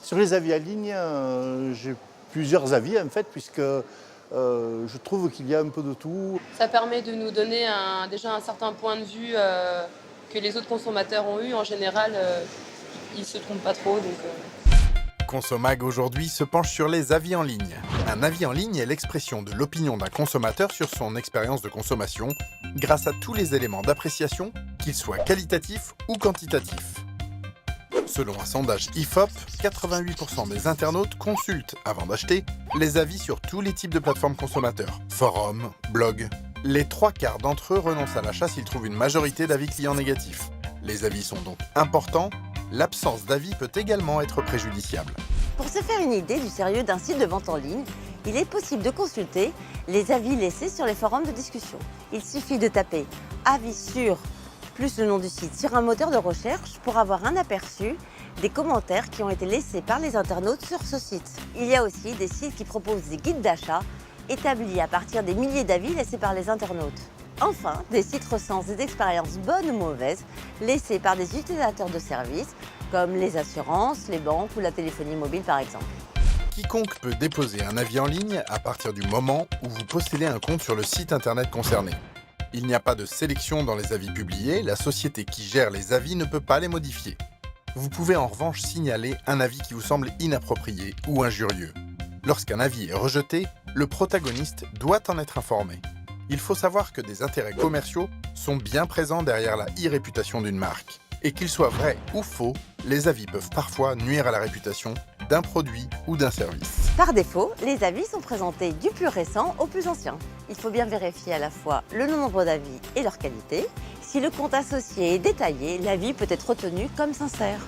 Sur les avis en ligne, j'ai plusieurs avis en fait, puisque je trouve qu'il y a un peu de tout. Ça permet de nous donner déjà un certain point de vue que les autres consommateurs ont eu. En général, ils ne se trompent pas trop. Consomag aujourd'hui se penche sur les avis en ligne. Un avis en ligne est l'expression de l'opinion d'un consommateur sur son expérience de consommation grâce à tous les éléments d'appréciation, qu'ils soient qualitatifs ou quantitatifs. Selon un sondage IFOP, 88% des internautes consultent, avant d'acheter, les avis sur tous les types de plateformes consommateurs, forums, blogs. Les 3/4 d'entre eux renoncent à l'achat s'ils trouvent une majorité d'avis clients négatifs. Les avis sont donc importants. L'absence d'avis peut également être préjudiciable. Pour se faire une idée du sérieux d'un site de vente en ligne, il est possible de consulter les avis laissés sur les forums de discussion. Il suffit de taper « avis sur » plus le nom du site sur un moteur de recherche pour avoir un aperçu des commentaires qui ont été laissés par les internautes sur ce site. Il y a aussi des sites qui proposent des guides d'achat établis à partir des milliers d'avis laissés par les internautes. Enfin, des sites recensent des expériences bonnes ou mauvaises laissées par des utilisateurs de services comme les assurances, les banques ou la téléphonie mobile par exemple. Quiconque peut déposer un avis en ligne à partir du moment où vous possédez un compte sur le site internet concerné. Il n'y a pas de sélection dans les avis publiés, la société qui gère les avis ne peut pas les modifier. Vous pouvez en revanche signaler un avis qui vous semble inapproprié ou injurieux. Lorsqu'un avis est rejeté, le protagoniste doit en être informé. Il faut savoir que des intérêts commerciaux sont bien présents derrière la e-réputation d'une marque. Et qu'ils soient vrais ou faux, les avis peuvent parfois nuire à la réputation d'un produit ou d'un service. Par défaut, les avis sont présentés du plus récent au plus ancien. Il faut bien vérifier à la fois le nombre d'avis et leur qualité. Si le compte associé est détaillé, l'avis peut être retenu comme sincère.